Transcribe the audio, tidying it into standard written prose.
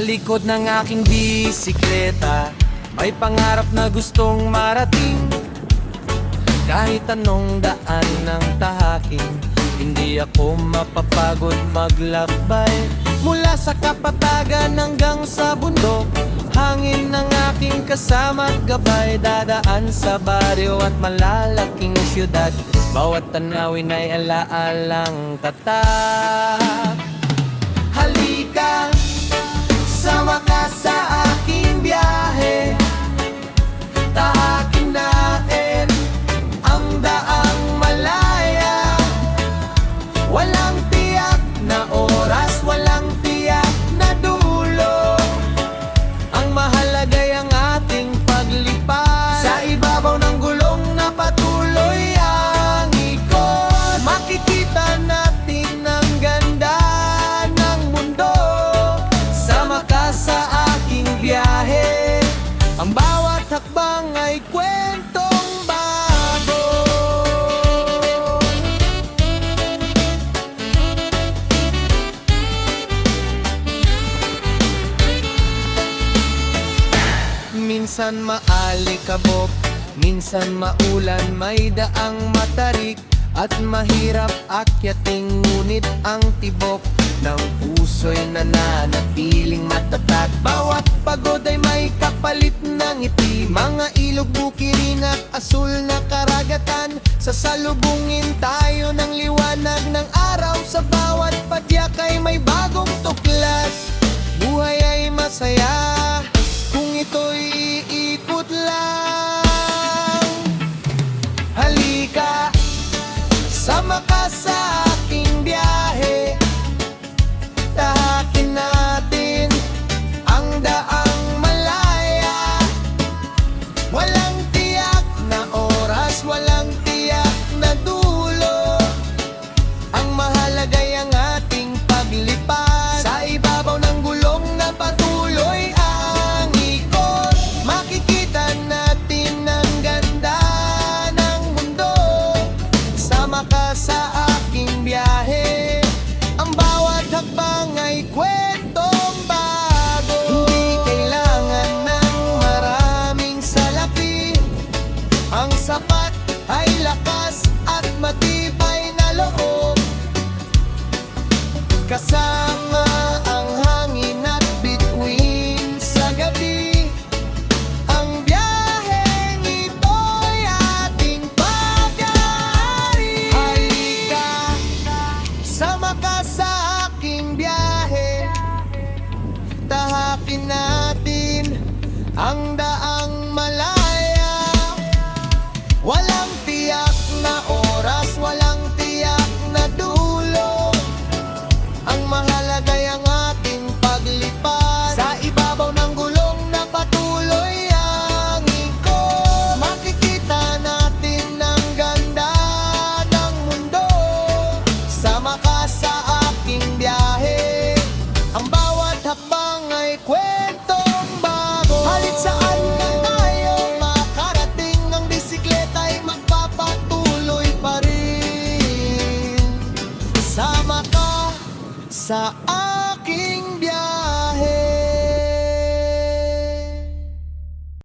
likod ng aking bisikleta, may pangarap na gustong marating. Kahit anong daan ng tahaking, hindi ako mapapagod maglakbay. Mula sa kapatagan hanggang sa bundok, hangin ng aking kasama at gabay. Dadaan sa baryo at malalaking syudad, bawat tanawin ay alaalang tatak. Halika, sama ka sa aking biyahe. Tahakin natin ang daang malaya. Walang tiyak na oras, walang tiyak na dulo. Ang mahalaga'y ang ating paglipas sa ibabaw ng gulong na patuloy ang ikot. Makikita natin ang ganda ng mundo. Sama ka sa aking biyahe. Ang bawat hakbang ay kwentong bago. Minsan maalikabok, minsan maulan, may daang matarik at mahirap akyating, ngunit ang tibok ng puso'y nananatiling matatag. Bawat pagod ay may kapalit ng ngiti, mga ilog, bukirin at asul na karagatan. Sasalubungin tayo ng liwanag ng araw, sa bawat padyak ay may bagong tuklas. Buhay ay masaya kung ito'y iikot lang. Halika, sama ka sa aking biyahe. Tahakin natin ang daang malaya. Walang tiyak na oras, walang tiyak na dulo. Ang mahalaga'y ang ating paglipas sa ibabaw ng gulong na patuloy ang ikot. Makikita natin ang ganda ng mundo. Sama ka sa aking biyahe. Ang bawat hakbang ay kwentong bago. Hindi kailangan ng maraming salapi, ang sapat ay lakas at matibay na loob. Kasama ang hangin at bituin sa gabi, ang biyaheng ito'y ating pag-aari. Halika, sama ka sa aking biyahe. Tahakin natin ang daang malaya. Walang tiyak na oras, walang tiyak na dulo. Ang mahalaga'y ang ating paglipas sa ibabaw ng gulong na patuloy ang ikot. Makikita natin ang ganda ng mundo. Sama ka sa aking biyahe. Ang bawat hakbang ay kwentong bago. Halit saan na tayo makarating, ang bisikleta ay magpapatuloy pa rin. Sama ka sa